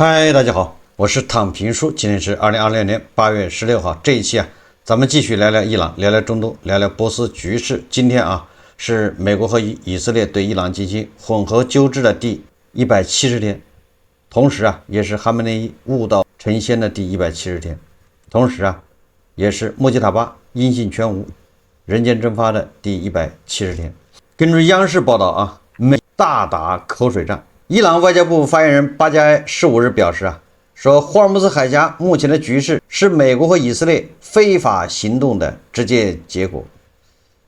嗨，大家好，我是躺平叔，今天是2026年8月16号。这一期咱们继續聊聊伊朗，聊聊中東，聊聊波斯局勢。今天是美國和以色列對伊朗進行混合糾治的第170天，同時也是哈梅內伊悟道成仙的第170天，同時也是穆吉塔巴音信全無、人間蒸發的第170天。根據央視報道美大打口水戰。伊朗外交部發言人巴加埃15日表示說霍爾木茲海峽目前的局勢是美國和以色列非法行動的直接結果。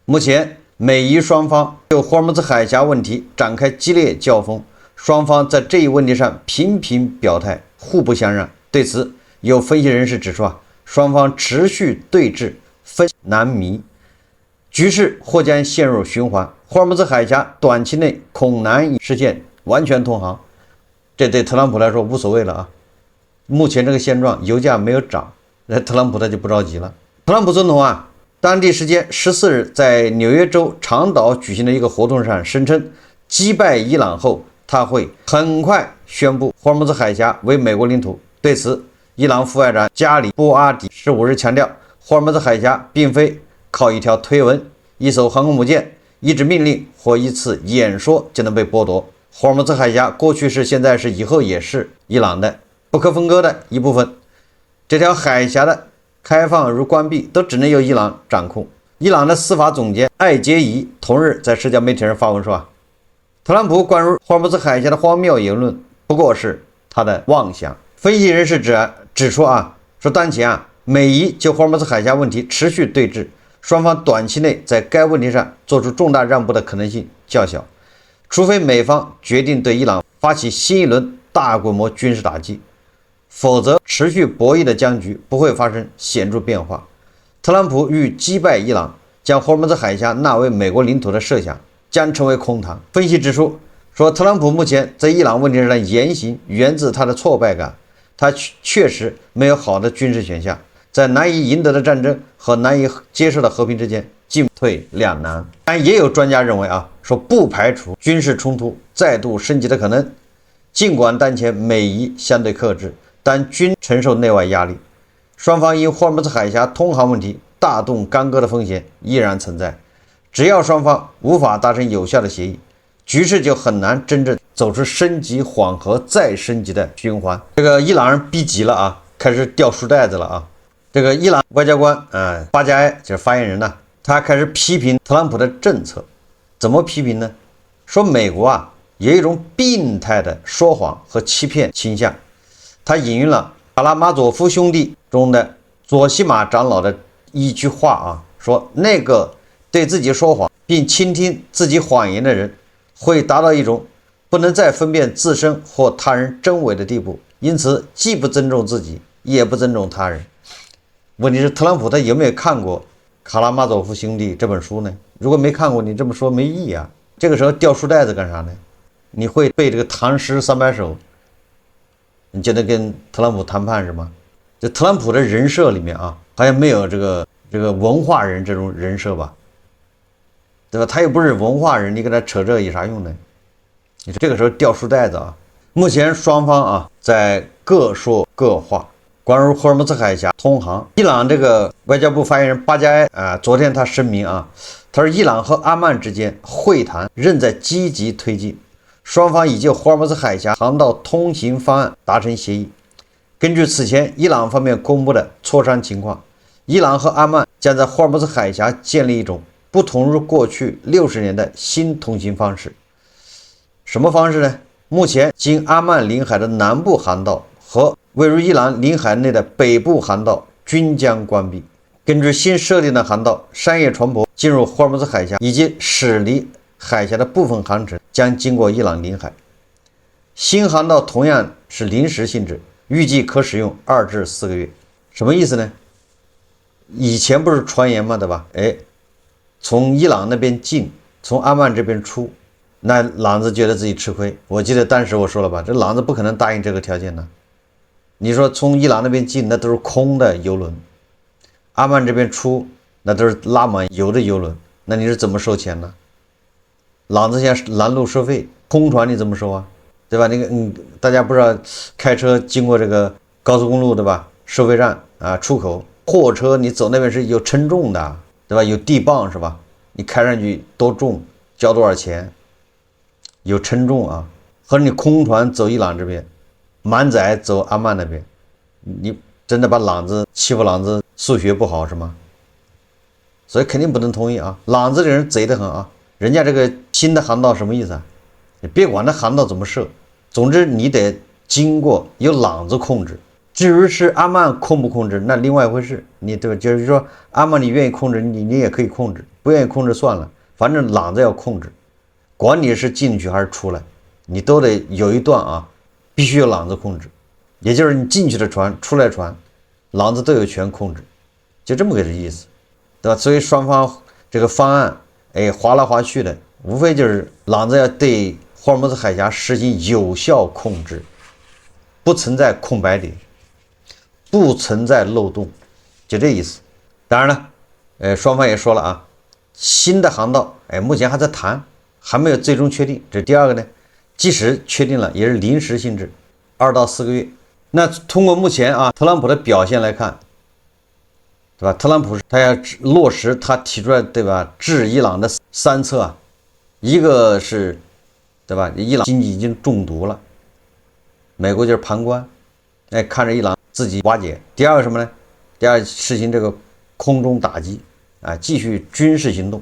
目前美伊雙方就霍爾木茲海峽問題展開激烈交鋒，雙方在這一問題上頻頻表態，互不相讓。對此，有分析人士指出雙方持續對峙，分歧難彌，局勢或將陷入循環，霍爾木茲海峽短期內恐難以實現完全通航。這對特朗普來說無所謂了目前這個現狀，油價沒有漲，那特朗普他就不着急了。特朗普總統當地時間14日在紐約州長島舉行的一個活動上聲稱，擊敗伊朗後，他會很快宣布霍爾木茲海峽為美國領土。對此，伊朗副外長加里布阿迪15日強調，霍爾木茲海峽並非靠一條推文、一艘航空母艦、一紙命令或一次演說就能被剝奪。霍爾木茲海峽過去是、現在是、以後也是伊朗的不可分割的一部分。這條海峽的開放與關閉都只能由伊朗掌控。伊朗的司法總監艾傑伊同日在社交媒體上發文說特朗普關於霍爾木茲海峽的荒謬言論不過是他的妄想。分析人士指出說當前美伊就霍爾木茲海峽問題持續對峙，雙方短期內在該問題上做出重大讓步的可能性較小，除非美方決定對伊朗發起新一輪大規模軍事打擊，否則持續博弈的僵局不會發生顯著變化。特朗普欲擊敗伊朗，將霍爾木茲海峽納為美國領土的設想將成為空談。分析指出說，特朗普目前在伊朗問題上的言行源自他的挫敗感，他確實沒有好的軍事選項，在難以贏得的戰爭和難以接受的和平之間進退兩難。但也有專家認為說不排除軍事衝突再度升級的可能。儘管當前美伊相對克制，但均承受內外壓力，雙方因霍爾木茲海峽通航問題大動干戈的風險依然存在。只要雙方無法達成有效的協議，局勢就很難真正走出升級、緩和再升級的循環。這個伊朗人逼急了開始掉書袋子了這個伊朗外交官巴加埃就是發言人他開始批評特朗普的政策。怎麼批評呢？說美國有一種病態的說謊和欺騙傾向。他引用了卡拉馬佐夫兄弟中的佐西瑪長老的一句話說那個對自己說謊並傾聽自己謊言的人，會達到一種不能再分辨自身或他人真偽的地步，因此既不尊重自己，也不尊重他人。問題是特朗普他有沒有看過卡拉馬佐夫兄弟這本書呢？如果沒看過，你這麼說沒意義這個時候掉書袋子幹啥呢？你會背這個唐詩300首，你覺得跟特朗普談判是嗎？這特朗普的人設裡面好像沒有這個文化人這種人設吧，對吧？他又不是文化人，你跟他扯這有啥用呢？你說這個時候掉書袋子目前雙方在各說各話。關於霍爾木茲海峽通航，伊朗這個外交部發言人巴加埃昨天他聲明他說伊朗和阿曼之間會談仍在積極推進，雙方已就霍爾木茲海峽航道通行方案達成協議。根據此前伊朗方面公布的磋商情況，伊朗和阿曼將在霍爾木茲海峽建立一種不同於過去60年的新通行方式。什麼方式呢？目前經阿曼領海的南部航道和位於伊朗領海內的北部航道均將關閉。根據新設定的航道，商業船舶進入霍爾木茲海峽以及駛離海峽的部分航程將經過伊朗領海。新航道同樣是臨時性質，預計可使用2至4個月。什麼意思呢？以前不是傳言嗎？對吧？從伊朗那邊進，從阿曼這邊出，那朗子覺得自己吃虧。我記得當時我說了吧，這朗子不可能答應這個條件呢。你說從伊朗那邊進，那都是空的油輪；阿曼這邊出，那都是拉滿油的油輪。那你是怎麼收錢呢？朗子现在拦路收費，空船你怎麼收對吧？大家不知道開車經過這個高速公路，對吧？收費站啊，出口，貨車你走那邊是有稱重的，對吧？有地磅是吧？你開上去多重，交多少錢，有称重啊。和你空船走伊朗這邊，滿載走阿曼那邊，你真的把欺負朗子數學不好是嗎？所以肯定不能同意啊！朗子这人賊得很啊！人家這個新的航道什麼意思啊？你別管那航道怎麼設，總之你得經過由朗子控制。至於是阿曼控不控制，那另外一回事。你對吧？就是說阿曼你願意控制，你也可以控制，不願意控制算了，反正朗子要控制，管你是進去還是出来，你都得有一段啊，必須由朗子控制。也就是你進去的船、出來船，朗子都有权控制，就這麼個意思。对吧？所以雙方這個方案，劃來劃去的，無非就是朗子要對霍爾木茲海峽實行有效控制，不存在空白點，不存在漏洞，就這意思。當然了，雙方也說了啊，新的航道，目前還在談，還沒有最終確定。這第二個呢，即使確定了，也是臨時性質，2到4個月。那通過目前啊特朗普的表現來看，对吧？特朗普他要落實他提出来，对吧？治伊朗的3策啊，一個是，對吧？伊朗經濟已經中毒了，美國就是旁觀，看着伊朗自己瓦解。第二個什麼呢？第二實行這個空中打擊啊，繼續軍事行動。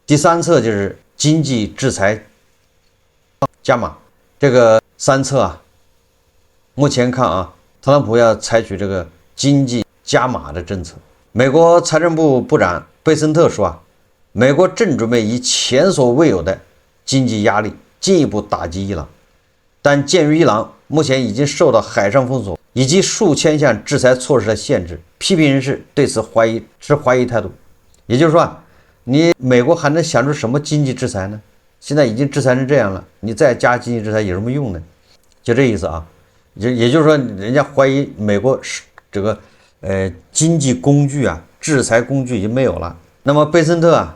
第3策就是經濟制裁加碼。這個3策啊，目前看啊，特朗普要採取這個經濟加碼的政策。美國財政部部長貝森特說啊，美國正準備以前所未有的經濟壓力進一步打擊伊朗，但鑑於伊朗目前已經受到海上封鎖以及數千項制裁措施的限制，批評人士對此持懷疑態度。也就是說啊，你美國還能想出什麼經濟制裁呢？現在已經制裁成這樣了，你再加經濟制裁有什麼用呢？就這意思啊，也就是說，人家懷疑美國是這個經濟工具啊，制裁工具已經沒有了。那麼貝森特啊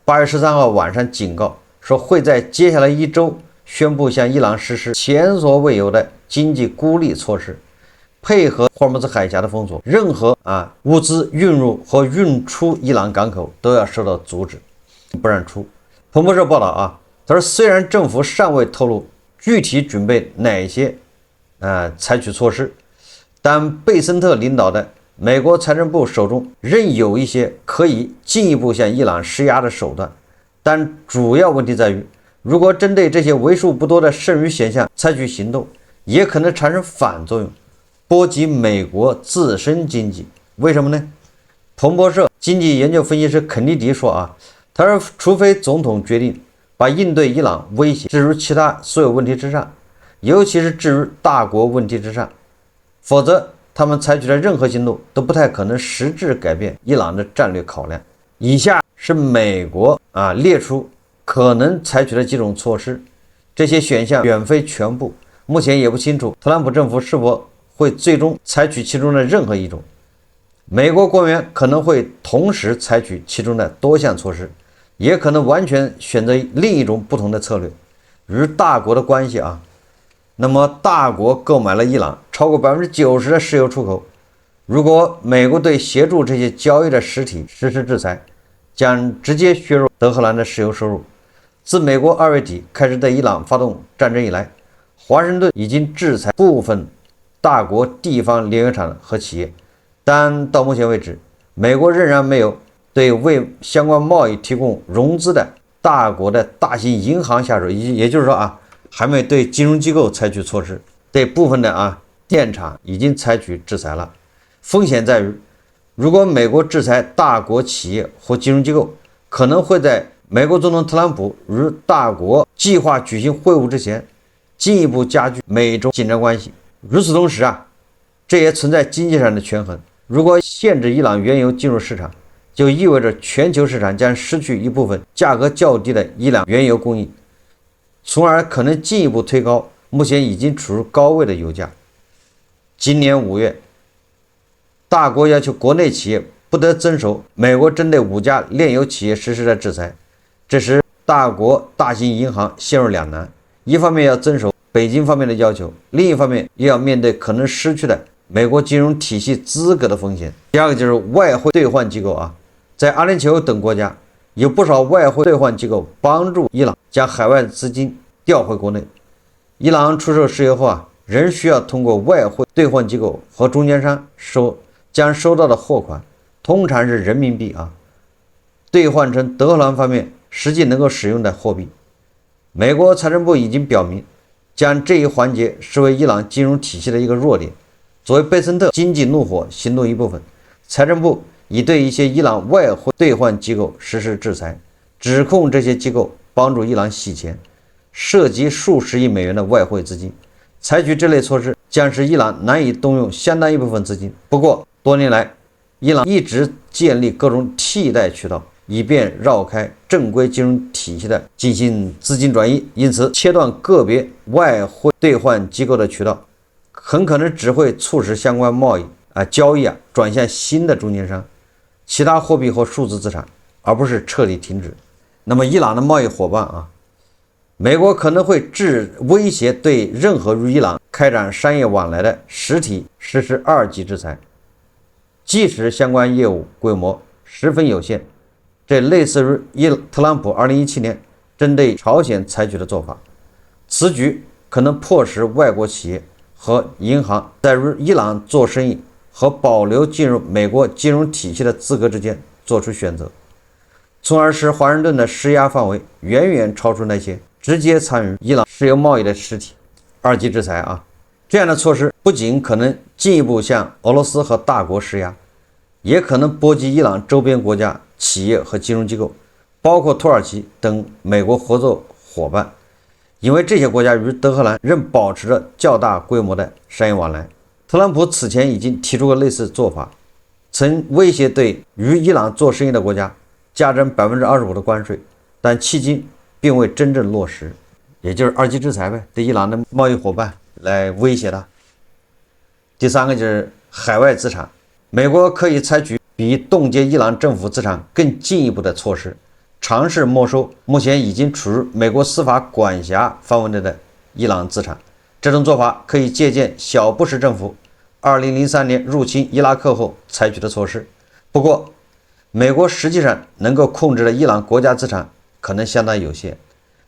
，8月13號晚上警告說，會在接下來1周宣布向伊朗實施前所未有的經濟孤立措施，配合霍爾木茲海峽的封鎖，任何物資運入或運出伊朗港口都要受到阻止，不讓出。彭博社報道啊，他說雖然政府尚未透露具體準備哪些採取措施，但貝森特領導的美國財政部手中仍有一些可以進一步向伊朗施壓的手段，但主要問題在於，如果針對這些為數不多的剩餘選項採取行動，也可能產生反作用，波及美國自身經濟。為什麼呢？彭博社經濟研究分析師肯尼迪說啊，他說除非總統決定把應對伊朗威脅置於其他所有問題之上，尤其是置於大國問題之上，否則他們採取的任何行動都不太可能實質改變伊朗的戰略考量。以下是美國列出可能採取的幾種措施，這些選項遠非全部，目前也不清楚特朗普政府是否會最終採取其中的任何一種。美國官員可能會同時採取其中的多項措施，也可能完全選擇另一種不同的策略。與大國的關係啊，那麼大國購買了伊朗超過90%的石油出口，如果美國對協助這些交易的實體實施制裁，將直接削弱德黑蘭的石油收入。自美國2月底開始對伊朗發動戰爭以來，華盛頓已經制裁部分大國地方煉油廠和企業，但到目前為止，美国仍然沒有對為相關貿易提供融資的大國的大型銀行下手，也就是說還沒對金融機構採取措施，對部分的電廠已經採取制裁了。風險在於，如果美國制裁大國企業或金融機構，可能會在美國總統特朗普與大國計劃舉行會晤之前，進一步加劇美中緊張關係。與此同時這也存在經濟上的權衡。如果限制伊朗原油進入市場，就意味着全球市場将失去一部分價格較低的伊朗原油供應，從而可能進一步推高目前已經處於高位的油價。今年5月，大國要求國內企業不得遵守美國針對5家煉油企業實施的制裁，這時大國大型銀行陷入兩難，一方面要遵守北京方面的要求，另一方面又要面对可能失去的美国金融體系資格的風險。第二個就是外匯兌換機構啊，在阿聯酋等國家有不少外匯兌換機構幫助伊朗將海外資金調回國內。伊朗出售石油後啊，仍需要通過外匯兌換機構和中間商將收到的貨款，通常是人民幣啊，兌換成德黑蘭方面實際能夠使用的貨幣。美國財政部已經表明，將這一環節視為伊朗金融體系的一個弱點。作為貝森特經濟怒火行動一部分，財政部已對一些伊朗外匯兌換機構實施制裁，指控這些機構幫助伊朗洗錢，涉及數十億美元的外匯資金。採取這類措施將使伊朗難以動用相當一部分資金。不過，多年來，伊朗一直建立各種替代渠道，以便繞開正規金融體系的進行資金轉移。因此，切斷個別外匯兌換機構的渠道，很可能只會促使相關貿易交易轉向新的中間商、其他貨幣或數字資產，而不是徹底停止。那麼，伊朗的貿易夥伴啊，美國可能会威脅對任何與伊朗開展商業往來的實體實施2級制裁，即使相關業務規模十分有限。這類似於特朗普2017年針對朝鮮採取的做法。此舉可能迫使外國企業和銀行在與伊朗做生意和保留進入美國金融體系的資格之間做出選擇，從而使華盛頓的施壓範圍遠遠超出那些直接參與伊朗石油貿易的實體。2級制裁啊，這樣的措施不僅可能進一步向俄羅斯和大國施壓，也可能波及伊朗周邊國家企業和金融機構，包括土耳其等美國合作夥伴，因為這些國家與德黑蘭仍保持着較大規模的商業往來。特朗普此前已經提出過類似做法，曾威脅對與伊朗做生意的國家加徵25%的關稅，但迄今並未真正落實，也就是2級制裁唄，對伊朗的貿易夥伴來威脅他。第三個就是海外資產，美國可以採取比凍結伊朗政府資產更進一步的措施，嘗試沒收目前已經處於美國司法管轄範圍內的伊朗資產。這種做法可以借鑑小布什政府2003年入侵伊拉克後採取的措施。不過，美國實際上能夠控制的伊朗國家資產可能相當有限，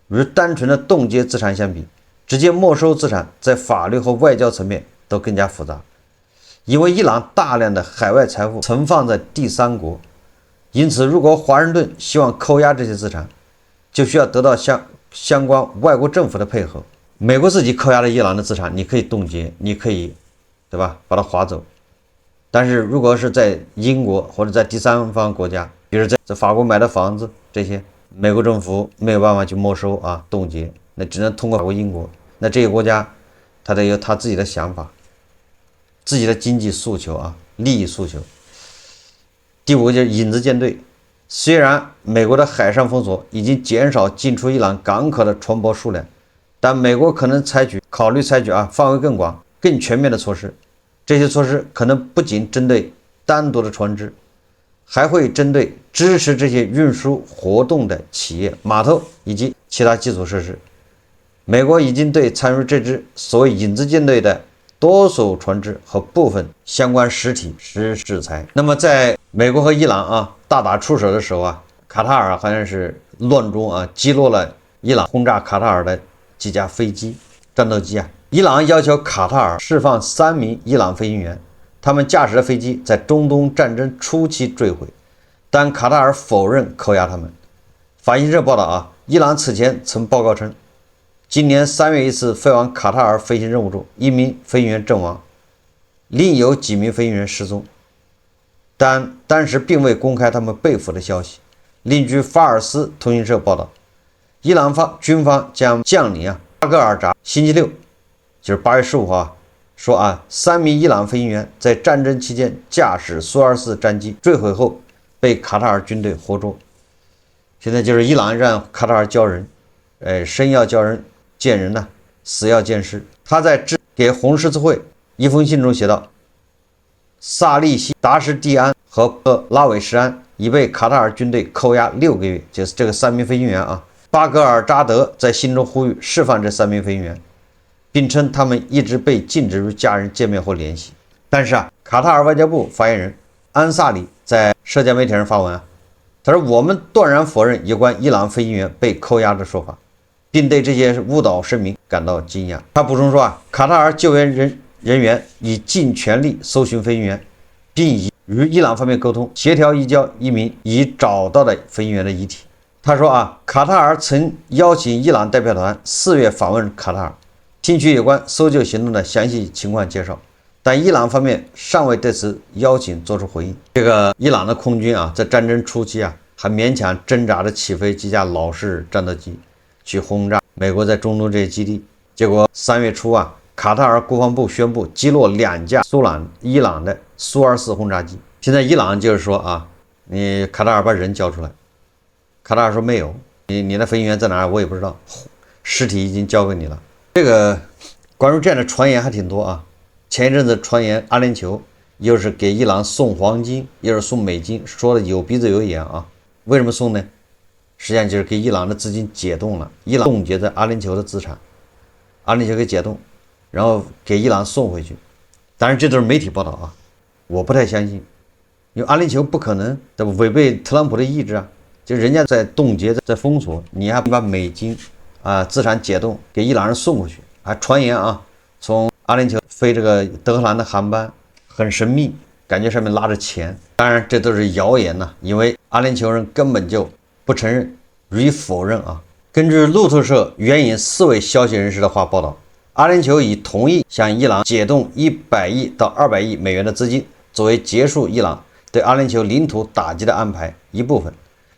與單純的凍結資產相比，直接沒收資產在法律和外交層面都更加複雜。因為伊朗大量的海外財富存放在第三國，因此如果華盛頓希望扣押這些資產，就需要得到相關外國政府的配合。美国自己扣押了伊朗的資產，你可以凍結，你可以，對吧，把它划走。但是如果是在英國或者在第三方国家，比如在法國買的房子，这些美国政府沒有辦法去沒收啊，凍結，那只能通過法國、英國。那這些國家他得有他自己的想法，自己的經濟訴求啊，利益訴求。第5個就是影子艦隊。雖然美國的海上封鎖已經減少進出伊朗港口的船舶數量，但美國可能考慮採取範圍更廣、更全面的措施。這些措施可能不僅針對單獨的船只，還會針對支持這些運輸活動的企業、碼頭以及其他基礎設施。美國已經對參與這支所謂影子艦隊的多艘船只和部分相關實體實施制裁。那麼在美國和伊朗大打出手的時候卡塔爾好像是亂中擊落了伊朗轟炸卡塔爾的幾架飛機、戰鬥機伊朗要求卡塔爾釋放3名伊朗飛行員，他們駕駛的飛機在中東戰爭初期墜毀，但卡塔爾否認扣押他們。法新社報道伊朗此前曾報告稱，今年3月一次飛往卡塔爾飛行任務中，1名飛行員陣亡，另有幾名飛行員失蹤，但當時並未公開他們被俘的消息。另據法尔斯通讯社報道，伊朗軍方將將領巴格爾扎星期六，就是8月15號說3名伊朗飛行員在戰爭期間駕駛蘇24戰機墜毀後被卡塔爾軍隊活捉。現在就是伊朗讓卡塔爾交人，生要交人見人呢，死要見屍。他在致給紅十字會一封信中寫道，薩利西達什蒂安和拉韦什安已被卡塔爾軍隊扣押6個月，就是這個3名飛行員巴格爾扎德在信中呼籲釋放這3名飛行員。並稱他們一直被禁止與家人見面或聯繫。但是卡塔爾外交部發言人安薩里在社交媒體上發文他說：“我們斷然否認有關伊朗飞行員被扣押的說法，並對這些誤導聲明感到驚訝。”他補充說卡塔爾救援人員已盡全力搜尋飛行員，並已與伊朗方面溝通，協調移交一名已找到的飛行員的遺體。他說卡塔爾曾邀請伊朗代表團4月訪問卡塔爾，聽取有關搜救行動的詳細情況介紹，但伊朗方面尚未對此邀請作出回应。這個伊朗的空軍在戰爭初期還勉強掙扎着起飛幾架老式戰鬥機去轟炸美國在中東這些基地。結果3月初卡塔爾國防部宣布擊落2架伊朗的蘇24轟炸機。现在伊朗就是說你卡塔爾把人交出來。卡塔爾說沒有，你的飛行員在哪兒我也不知道，屍體已經交給你了。這個關於這樣的傳言還挺多前一陣子傳言阿聯酋又是給伊朗送黃金，又是送美金，說的有鼻子有眼為什麼送呢？實際上就是給伊朗的資金解凍了，伊朗凍結在阿聯酋的資產，阿聯酋給解凍，然後給伊朗送回去。當然這都是媒體報道我不太相信，因為阿聯酋不可能違背特朗普的意志就人家在凍結在封鎖，你還把美金資產解凍給伊朗人送過去，還傳言從阿聯酋飛這個德黑蘭的航班很神秘，感覺上面拉着錢。當然這都是謠言因為阿聯酋人根本就不承認，予以否認根據路透社援引4位消息人士的話報道，阿聯酋已同意向伊朗解冻100亿到200億美元的資金，作為結束伊朗對阿聯酋領土打擊的安排一部分。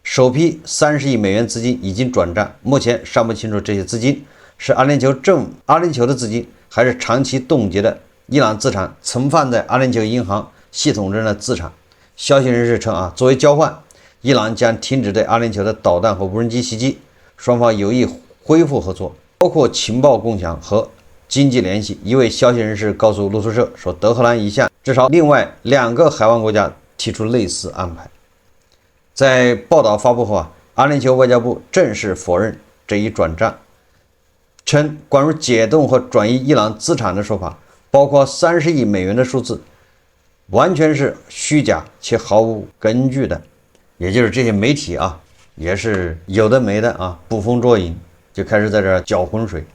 首批30億美元資金已經轉賬，目前尚不清楚這些資金是阿聯酋的資金，還是長期凍結的伊朗資產存放在阿聯酋銀行系統中的資產。消息人士稱作為交換，伊朗將停止對阿聯酋的導彈和無人機襲擊，雙方有意恢復合作，包括情報共享和經濟聯繫。一位消息人士告訴路透社說，德黑蘭已向至少另外2個海灣國家提出類似安排。在報道發布後阿聯酋外交部正式否認這一轉賬，稱關於解凍和轉移伊朗資產的說法，包括30億美元的數字，完全是虛假且毫無根據的。也就是這些媒體也是有的沒的捕風捉影，就開始在這兒攪渾水。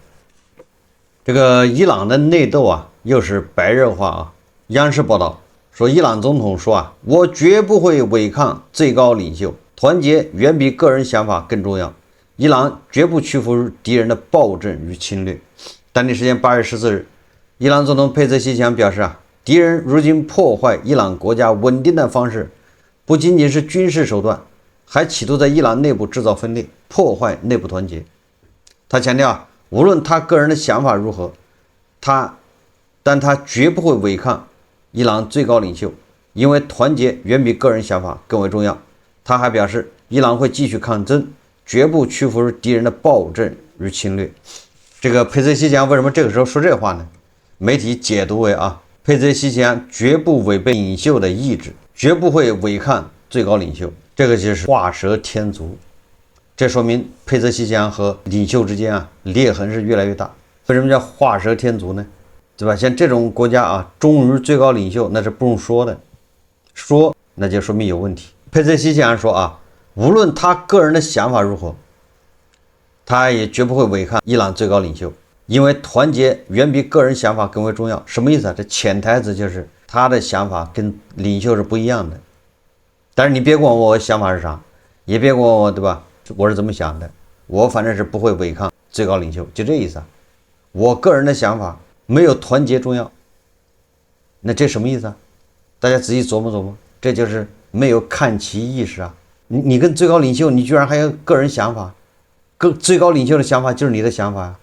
這個伊朗的內鬥又是白熱化央視報道說，伊朗總統說我絕不會違抗最高領袖，團結遠比個人想法更重要，伊朗絕不屈服於敵人的暴政與侵略。當地時間8月14日，伊朗總統佩泽西強表示敵人如今破壞伊朗國家穩定的方式不僅僅是軍事手段，還企圖在伊朗內部制造分裂，破壞內部團結。他強調無論他個人的想法如何，但他絕不會違抗伊朗最高領袖，因為團結遠比個人想法更為重要。他還表示，伊朗會繼續抗爭，絕不屈服於敵人的暴政與侵略。這個佩澤西強為什麼這個時候說這話呢？媒體解讀為佩澤西強絕不違背領袖的意志，絕不會違抗最高領袖。這個就是畫蛇添足，這說明佩澤西強和領袖之間裂痕是越來越大。為什麼叫畫蛇添足呢？对吧？像這種國家忠於最高領袖，那是不用說的，說那就說明有問題。佩泽西强說無論他個人的想法如何，他也絕不會違抗伊朗最高領袖，因為團結遠比個人想法更為重要。什麼意思這潛台詞就是他的想法跟領袖是不一樣的。但是你別管我想法是啥，也別管我，對吧？我是怎麼想的，我反正是不會違抗最高領袖，就這意思我個人的想法沒有團結重要。那這什麼意思大家仔細琢磨琢磨，這就是沒有看齊意識你跟最高領袖，你居然還有個人想法，最高領袖的想法就是你的想法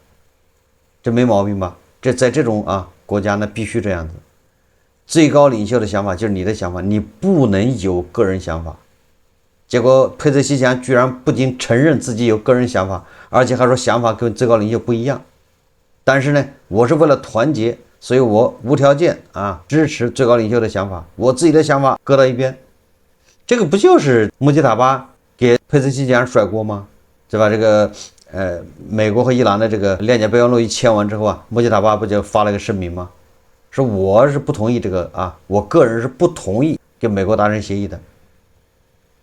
這沒毛病吧？這在這種國家呢必須這樣子，最高領袖的想法就是你的想法，你不能有個人想法。結果佩澤西强居然不僅承認自己有個人想法，而且還說想法跟最高領袖不一樣。但是呢，我是為了团結，所以我無条件支持最高領袖的想法，我自己的想法擱到一邊。這個不就是穆吉塔巴給佩泽西强甩鍋嗎？對吧？這個美國和伊朗的這個諒解備忘錄一簽完之後啊，穆吉塔巴不就發了個聲明嗎？說我是不同意這個啊，我個人是不同意跟美國達成協議的。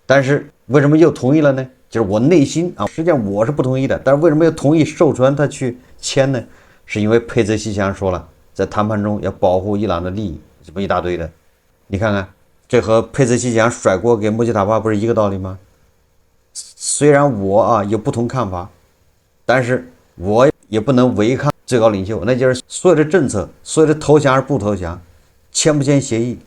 但是為什麼又同意了呢？就是我內心啊，實際上我是不同意的，但是為什麼又同意授權他去簽呢？是因為佩泽西强說了，在談判中要保護伊朗的利益，这麼一大堆的。你看看，這和佩泽西强甩鍋給穆吉塔巴不是一個道理嗎？雖然我啊有不同看法，但是我也不能違抗最高領袖，那就是所有的政策，所有的投降還是不投降，簽不簽協議，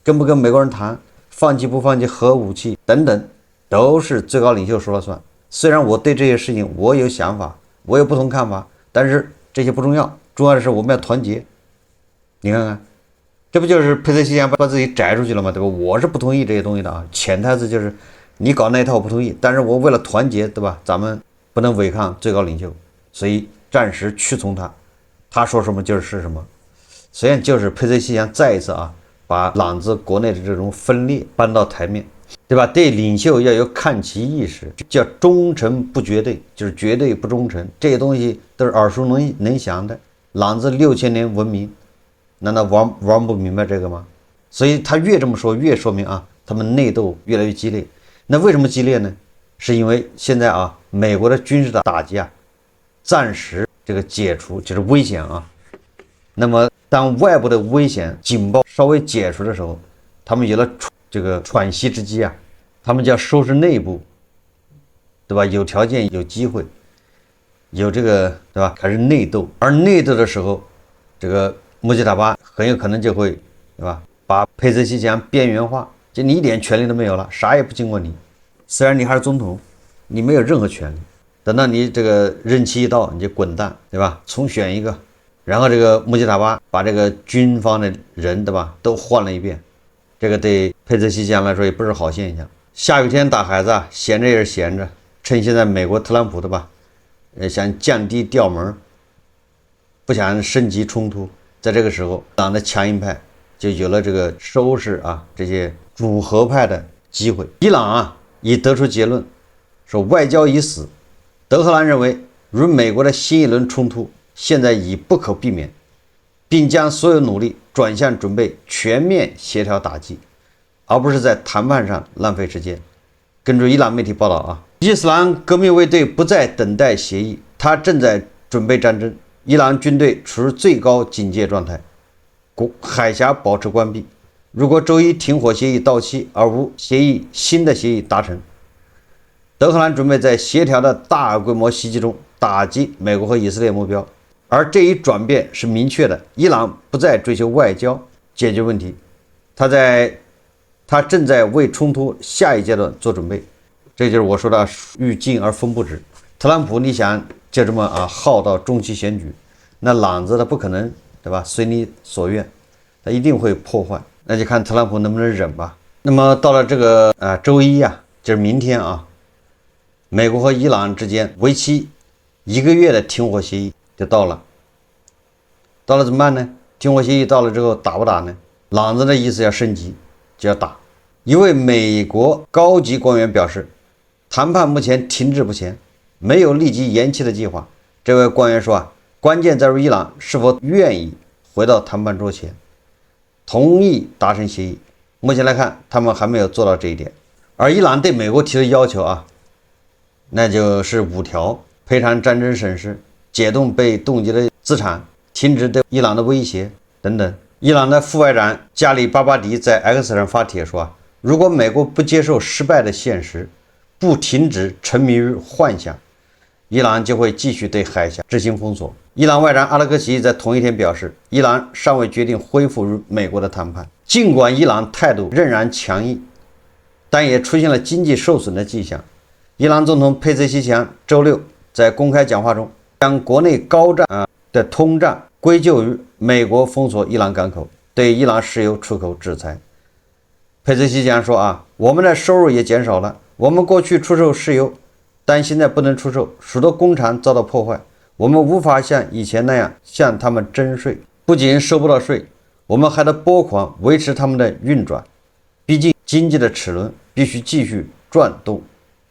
跟不跟美國人談，放棄不放棄核武器等等，都是最高領袖說了算。雖然我對這些事情我有想法，我有不同看法，但是這些不重要，重要的是我們要團結。你看看，這不就是佩泽西强把自己摘出去了嗎？对吧？我是不同意這些東西的啊，潛台詞就是你搞那一套我不同意，但是我為了團結，对吧？咱們不能違抗最高領袖，所以暫時屈從他，他說什麼就是什麼。實際上就是佩泽西强再一次啊，把朗茲國內的這種分裂搬到台面，對吧？對領袖要有看齊意識，叫忠誠不絕對，就是絕對不忠誠，這些東西都是耳熟能詳的。朗茲6000年文明，難道玩不明白這個嗎？所以他越這麼說，越說明啊，他們內鬥越來越激烈。那為什麼激烈呢？是因為現在啊，美國的軍事打擊啊，暫時這個解除，就是危險啊。那麼當外部的危險警報稍微解除的時候，他們有了這個喘息之機啊，他們就要收拾內部，對吧？有條件有機会有这个，对吧？開始內鬥，而內鬥的時候，這個穆吉塔巴很有可能就會，對吧？把佩澤西強邊緣化，就你一點權利都沒有了，啥也不經過你。雖然你還是總統，你沒有任何權利。等到你這個任期一到，你就滾蛋，對吧？重選一個，然後這個穆吉塔巴把這個軍方的人，對吧？都換了一遍，這個對佩澤西強來說也不是好現象。下雨天打孩子啊，閒着也是閒着，趁現在美國特朗普的吧，想降低調門，不想升級衝突，在這個時候，黨的強硬派就有了這個收拾啊這些主和派的機會。伊朗啊已得出結論，說外交已死。德黑蘭認為，與美國的新一輪衝突現在已不可避免，並將所有努力轉向準備全面協調打擊，而不是在談判上浪費時間。根據伊朗媒體報道啊，伊斯蘭革命衛隊不再等待協議，他正在準備戰爭。伊朗軍隊處於最高警戒狀態，海峽保持關閉。如果周一停火協議到期而無新的協議達成，德黑蘭準備在協調的大規模襲擊中打擊美國和以色列目標。而這一轉變是明確的，伊朗不再追求外交解決問題，他正在為衝突下一階段做準備。這就是我說的欲進而風不止。特朗普你想就這麼耗到中期選舉，那朗子他不可能，對吧？隨你所願，他一定會破壞。那就看特朗普能不能忍吧。那麼到了這個周一啊，就是明天啊，美國和伊朗之間為期1個月的停火協議就到了。到了怎麼辦呢？停火協議到了之後打不打呢？朗子的意思要升級，就要打。一位美國高級官員表示，談判目前停滯不前，沒有立即延期的計劃。這位官員說啊，關鍵在於伊朗是否願意回到談判桌前，同意達成協議。目前來看，他們還沒有做到這一點。而伊朗對美國提的要求啊，那就是5條：賠償戰爭損失，解凍被凍結的資產，停止對伊朗的威脅等等。伊朗的副外長加里巴巴迪在 X 上發帖說啊，如果美國不接受失敗的現實，不停止沉迷於幻想，伊朗就會繼續對海峽執行封鎖。伊朗外長阿勒克齊在同一天表示，伊朗尚未決定恢復與美國的談判。儘管伊朗態度仍然強硬，但也出現了經濟受損的跡象。伊朗總統佩澤西強周六在公開講話中，將國內高漲的通脹歸咎於美國封鎖伊朗港口，對伊朗石油出口制裁。佩澤西強說啊，我們的收入也減少了，我們過去出售石油，但現在不能出售，許多工廠遭到破壞，我們無法像以前那樣向他們徵稅，不僅收不到稅，我們還得撥款維持他們的運轉。畢竟經濟的齒輪必須繼續轉動，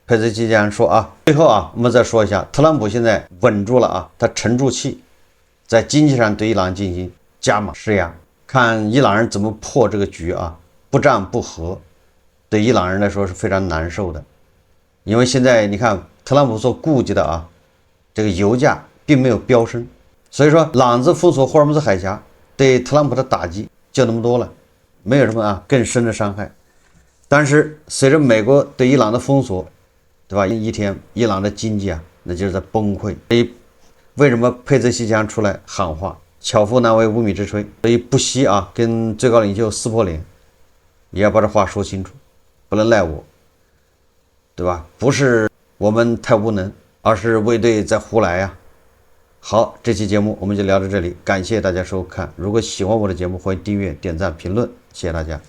佩斯基将說啊，最後啊，我们再說一下，特朗普现在穩住了啊，他沉住气，在经濟上对伊朗进行加码施压，看伊朗人怎么破这個局啊，不戰不和，對伊朗人來說是非常難受的，因為現在你看特朗普所顧及的啊，這個油價並沒有飆升，所以說朗子封鎖霍爾木茲海峽對特朗普的打擊就那麼多了，沒有什麼啊更深的傷害。但是隨着美國對伊朗的封鎖，對吧？一天，伊朗的經濟啊，那就是在崩潰。所以，為什麼佩澤西將出來喊話，巧婦難為無米之炊？所以不惜啊，跟最高領袖撕破臉，也要把這話說清楚，不能賴我，對吧？不是我們太無能，而是衛隊在胡來呀。好，這期節目我們就聊到這裡，感謝大家收看。如果喜歡我的節目，歡迎訂閱、點讚、評論，謝謝大家。